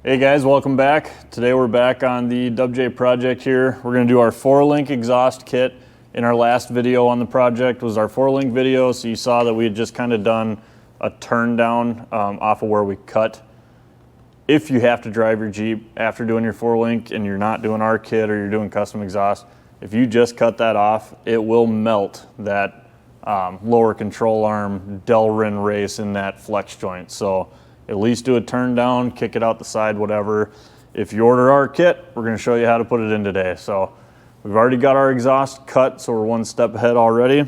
Hey guys, welcome back. Today we're back on the WJ project here. We're going to do our 4-link exhaust kit. In our last video on the project was our 4-link video, so you saw that we had just kind of done a turn down off of where we cut. If you have to drive your Jeep after doing your 4-link and you're not doing our kit or you're doing custom exhaust, if you just cut that off, it will melt that lower control arm Delrin race in that flex joint. So at least do a turn down, kick it out the side, whatever. If you order our kit, we're going to show you how to put it in today. So we've already got our exhaust cut, so we're one step ahead already.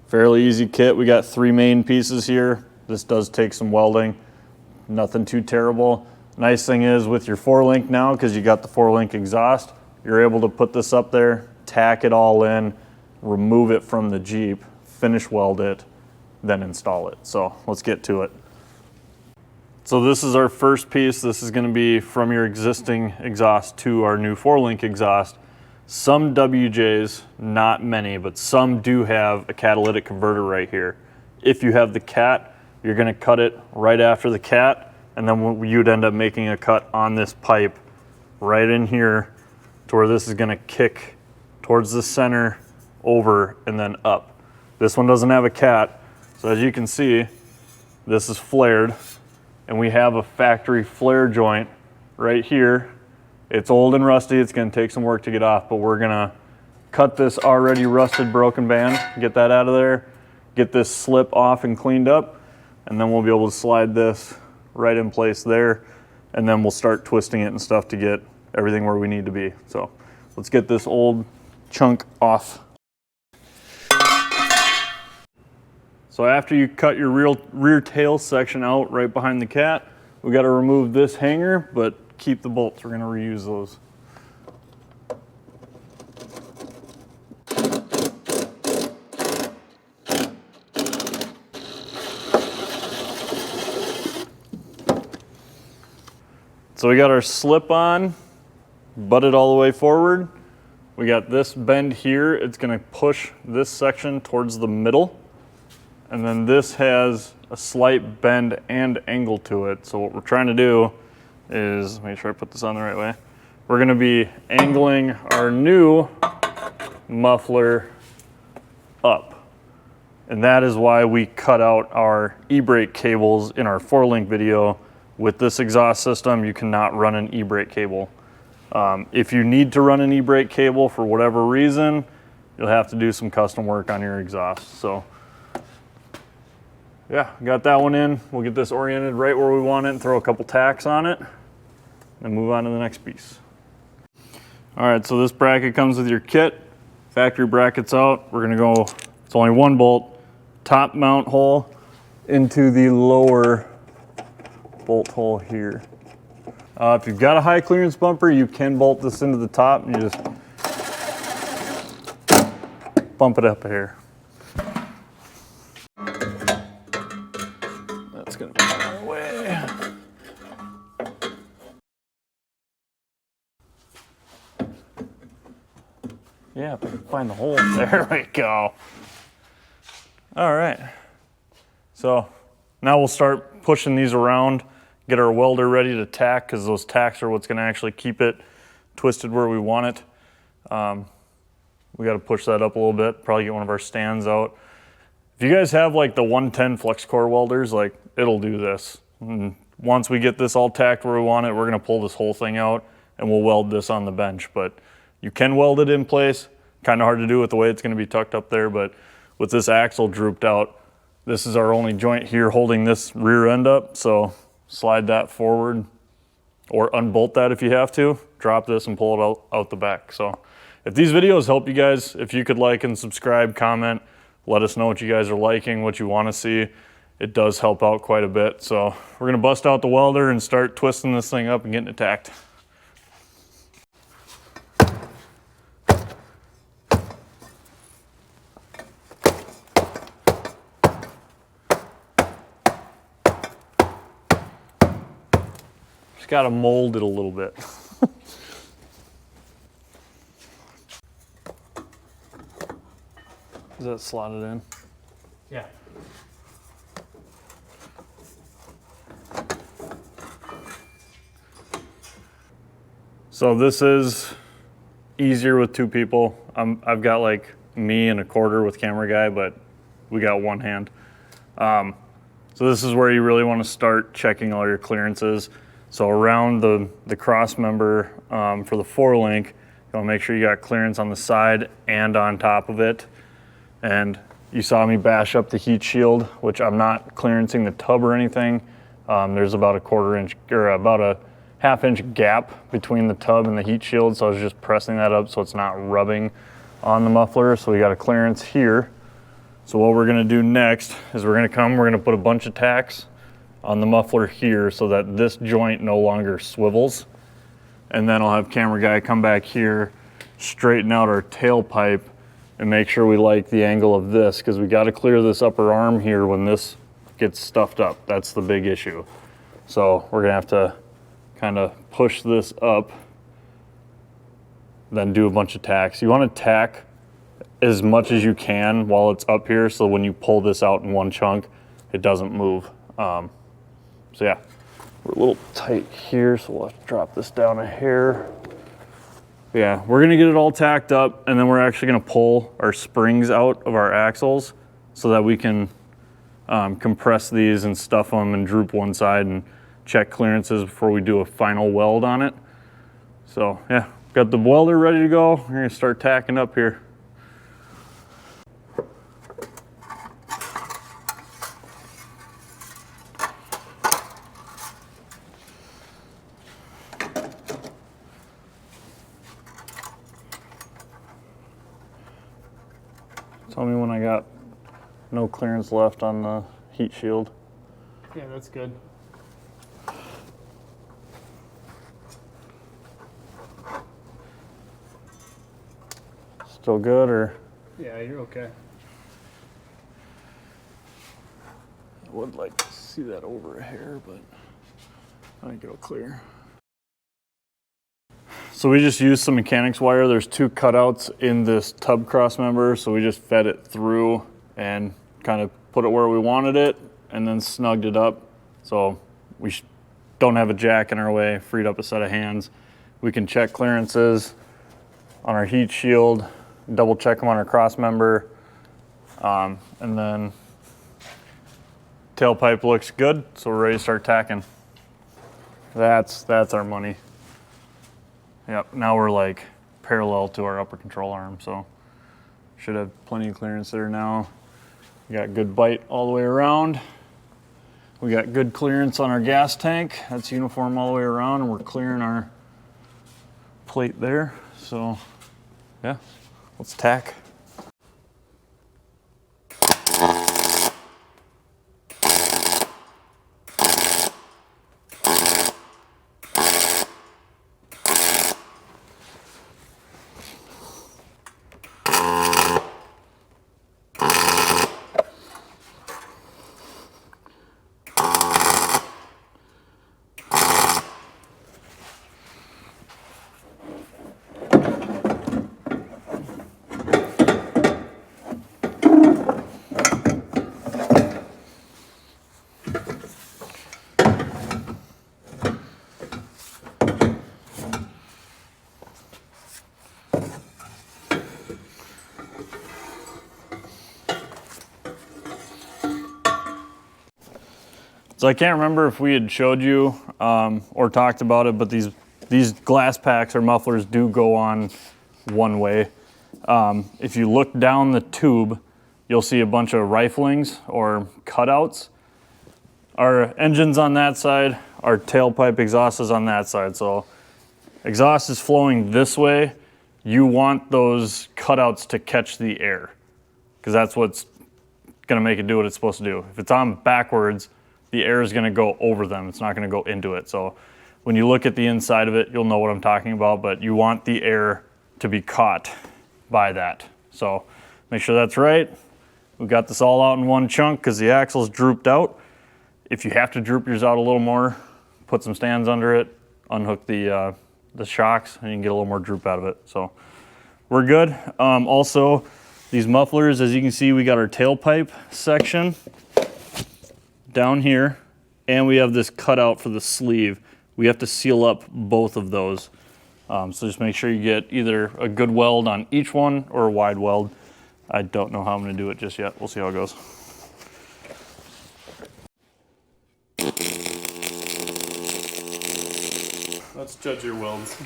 Fairly easy kit. We got 3 main pieces here. This does take some welding, nothing too terrible. Nice thing is with your 4-link now, because you got the 4-link exhaust, you're able to put this up there, tack it all in, remove it from the Jeep, finish weld it, then install it. So let's get to it. So this is our first piece. This is going to be from your existing exhaust to our new 4-link exhaust. Some WJs, not many, but some do have a catalytic converter right here. If you have the cat, you're going to cut it right after the cat, and then you'd end up making a cut on this pipe right in here to where this is going to kick towards the center, over, and then up. This one doesn't have a cat, so as you can see, this is flared. And we have a factory flare joint right here. It's old and rusty. It's going to take some work to get off, but we're going to cut this already rusted broken band, get that out of there, get this slip off and cleaned up, and then we'll be able to slide this right in place there, and then we'll start twisting it and stuff to get everything where we need to be. So let's get this old chunk off. So after you cut your rear tail section out right behind the cat, we got to remove this hanger, but keep the bolts. We're going to reuse those. So we got our slip on, butted all the way forward. We got this bend here. It's going to push this section towards the middle. And then this has a slight bend and angle to it. So what we're trying to do is, make sure I put this on the right way. We're going to be angling our new muffler up. And that is why we cut out our e-brake cables in our 4-link video. With this exhaust system, you cannot run an e-brake cable. If you need to run an e-brake cable for whatever reason, you'll have to do some custom work on your exhaust. So yeah, got that one in. We'll get this oriented right where we want it and throw a couple tacks on it and move on to the next piece. All right, so this bracket comes with your kit. Factory brackets out. We're gonna go, it's only 1 bolt, top mount hole into the lower bolt hole here. If you've got a high clearance bumper, you can bolt this into the top and you just bump it up here. That's gonna be our way. Yeah, if I can find the hole. There we go. All right. So now we'll start pushing these around, get our welder ready to tack, because those tacks are what's gonna actually keep it twisted where we want it. We gotta push that up a little bit, probably get one of our stands out. If you guys have like the 110 flex core welders, like it'll do this. And once we get this all tacked where we want it, we're gonna pull this whole thing out and we'll weld this on the bench. But you can weld it in place. Kind of hard to do with the way it's gonna be tucked up there, but with this axle drooped out, this is our only joint here holding this rear end up. So slide that forward or unbolt that if you have to, drop this and pull it out the back. So if these videos help you guys, if you could like and subscribe, comment, let us know what you guys are liking, what you want to see. It does help out quite a bit. So we're gonna bust out the welder and start twisting this thing up and getting it tacked. Just gotta mold it a little bit. Is that slotted in? Yeah. So this is easier with two people. I've got like me and a quarter with camera guy, but we got one hand. So this is where you really want to start checking all your clearances. So around the cross member for the 4-link, you want to make sure you got clearance on the side and on top of it. And you saw me bash up the heat shield, which I'm not clearancing the tub or anything. There's about a 1/4 inch or about a 1/2 inch gap between the tub and the heat shield. So I was just pressing that up so it's not rubbing on the muffler. So we got a clearance here. So what we're gonna do next is we're gonna put a bunch of tacks on the muffler here so that this joint no longer swivels. And then I'll have camera guy come back here, straighten out our tailpipe and make sure we like the angle of this, because we gotta clear this upper arm here when this gets stuffed up. That's the big issue. So we're gonna have to kind of push this up, then do a bunch of tacks. You wanna tack as much as you can while it's up here, so when you pull this out in one chunk, it doesn't move. So yeah, we're a little tight here, so we'll have to drop this down a hair. Yeah, we're gonna get it all tacked up, and then we're actually gonna pull our springs out of our axles so that we can compress these and stuff them and droop one side and check clearances before we do a final weld on it. So yeah, got the welder ready to go. We're gonna start tacking up here. Tell me when I got no clearance left on the heat shield. Yeah, that's good. Still good, or? Yeah, you're okay. I would like to see that over a hair, but I think it'll clear. So we just used some mechanics wire. There's 2 cutouts in this tub cross member, so we just fed it through and kind of put it where we wanted it and then snugged it up. So we don't have a jack in our way, freed up a set of hands. We can check clearances on our heat shield, double check them on our cross member, and then tailpipe looks good, so we're ready to start tacking. That's our money. Yep, now we're like parallel to our upper control arm, so should have plenty of clearance there now. We got good bite all the way around. We got good clearance on our gas tank. That's uniform all the way around, and we're clearing our plate there. So yeah, let's tack. So I can't remember if we had showed you or talked about it, but these glass packs or mufflers do go on one way. If you look down the tube, you'll see a bunch of riflings or cutouts. Our engine's on that side, our tailpipe exhaust is on that side. So exhaust is flowing this way. You want those cutouts to catch the air, because that's what's gonna make it do what it's supposed to do. If it's on backwards, the air is gonna go over them. It's not gonna go into it. So when you look at the inside of it, you'll know what I'm talking about, but you want the air to be caught by that. So make sure that's right. We got this all out in one chunk because the axle's drooped out. If you have to droop yours out a little more, put some stands under it, unhook the shocks, and you can get a little more droop out of it. So we're good. Also, these mufflers, as you can see, we got our tailpipe section down here, and we have this cutout for the sleeve. We have to seal up both of those. So just make sure you get either a good weld on each one or a wide weld. I don't know how I'm gonna do it just yet. We'll see how it goes. Let's judge your welds.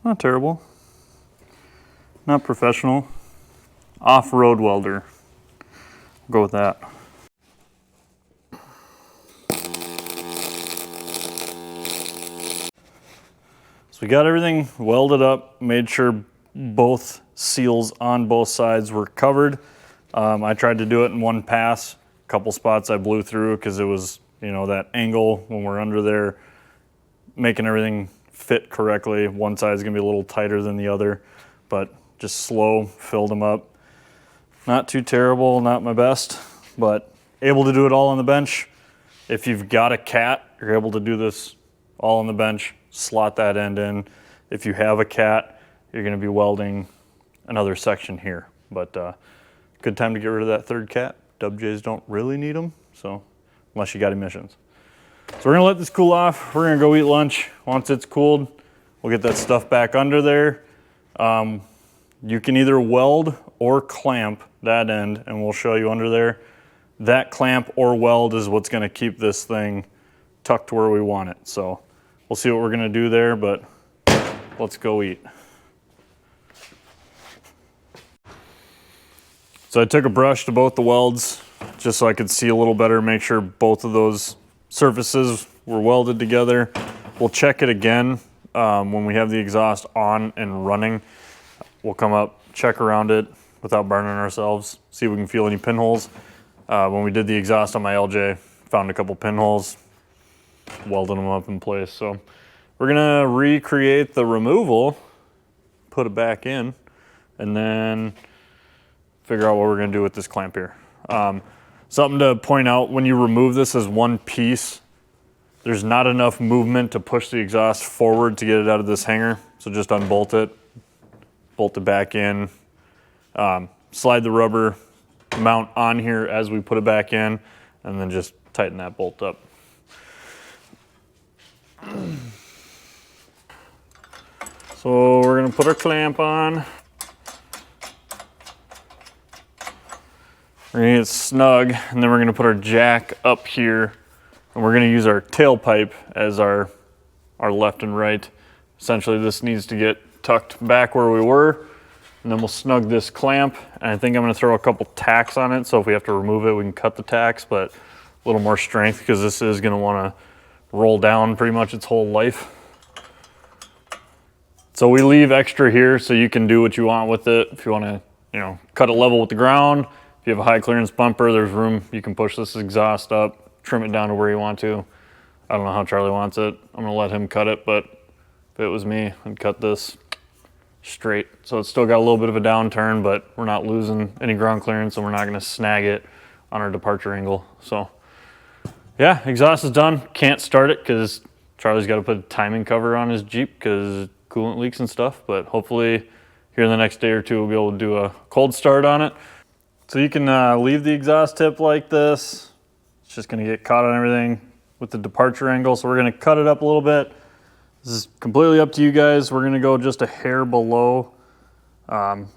Not terrible. Not professional. Off-road welder. Go with that. So we got everything welded up, made sure both seals on both sides were covered. I tried to do it in one pass. A couple spots I blew through because it was, you know, that angle when we're under there, making everything fit correctly. One side's gonna be a little tighter than the other, but just slow, filled them up. Not too terrible, not my best, but able to do it all on the bench. If you've got a cat, you're able to do this all on the bench, slot that end in. If you have a cat, you're gonna be welding another section here. But good time to get rid of that third cat. WJs don't really need them, so unless you got emissions. So we're gonna let this cool off. We're gonna go eat lunch. Once it's cooled, we'll get that stuff back under there. You can either weld or clamp that end, and we'll show you under there. That clamp or weld is what's gonna keep this thing tucked where we want it. So we'll see what we're gonna do there, but let's go eat. So I took a brush to both the welds just so I could see a little better, make sure both of those surfaces were welded together. We'll check it again when we have the exhaust on and running. We'll come up, check around it without burning ourselves, see if we can feel any pinholes. When we did the exhaust on my LJ, found a couple pinholes, welded them up in place. So we're gonna recreate the removal, put it back in, and then figure out what we're gonna do with this clamp here. Something to point out, when you remove this as one piece, there's not enough movement to push the exhaust forward to get it out of this hanger. So just unbolt it, bolt it back in, slide the rubber mount on here as we put it back in, and then just tighten that bolt up. So we're gonna put our clamp on. We're gonna get it snug, and then we're gonna put our jack up here, and we're gonna use our tailpipe as our left and right. Essentially, this needs to get tucked back where we were, and then we'll snug this clamp. And I think I'm gonna throw a couple tacks on it, so if we have to remove it, we can cut the tacks, but a little more strength because this is gonna wanna roll down pretty much its whole life. So we leave extra here so you can do what you want with it. If you wanna, you know, cut it level with the ground, if you have a high clearance bumper, there's room, you can push this exhaust up, trim it down to where you want to. I don't know how Charlie wants it. I'm gonna let him cut it, but if it was me, I'd cut this straight. So it's still got a little bit of a downturn, but we're not losing any ground clearance, and we're not gonna snag it on our departure angle. So yeah, exhaust is done. Can't start it because Charlie's got to put a timing cover on his Jeep because coolant leaks and stuff, but hopefully here in the next day or two, we'll be able to do a cold start on it. So you can leave the exhaust tip like this. It's just gonna get caught on everything with the departure angle. So we're gonna cut it up a little bit. This is completely up to you guys. We're gonna go just a hair below,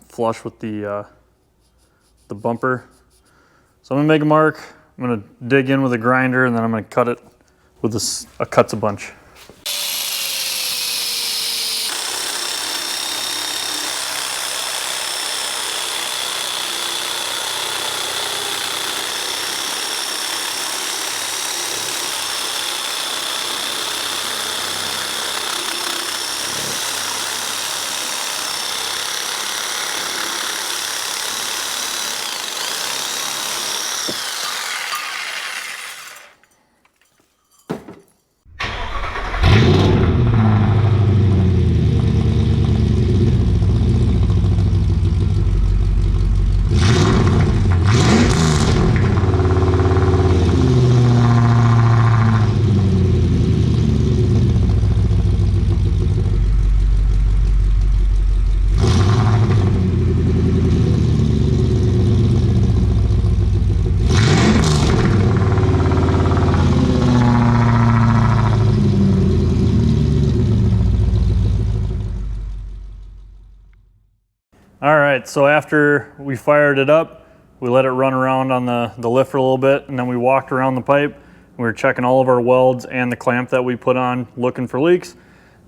flush with the bumper. So I'm gonna make a mark. I'm gonna dig in with a grinder, and then I'm gonna cut it with a cuts a bunch. right, so after we fired it up, we let it run around on the lift for a little bit, and then we walked around the pipe. We were checking all of our welds and the clamp that we put on, looking for leaks.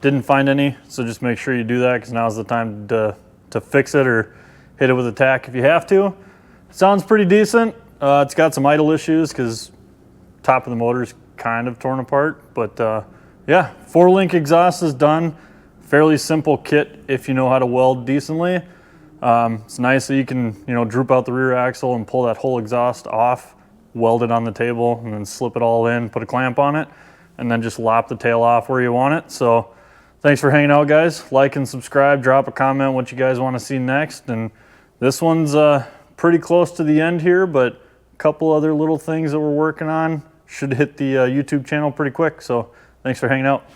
Didn't find any, so just make sure you do that because now's the time to fix it or hit it with a tack if you have to. Sounds pretty decent. It's got some idle issues because top of the motor's kind of torn apart, but yeah, 4-link exhaust is done. Fairly simple kit if you know how to weld decently. It's nice that you can, droop out the rear axle and pull that whole exhaust off, weld it on the table, and then slip it all in, put a clamp on it, and then just lop the tail off where you want it. So thanks for hanging out, guys. Like and subscribe, drop a comment what you guys want to see next. And this one's pretty close to the end here, but a couple other little things that we're working on should hit the YouTube channel pretty quick. So thanks for hanging out.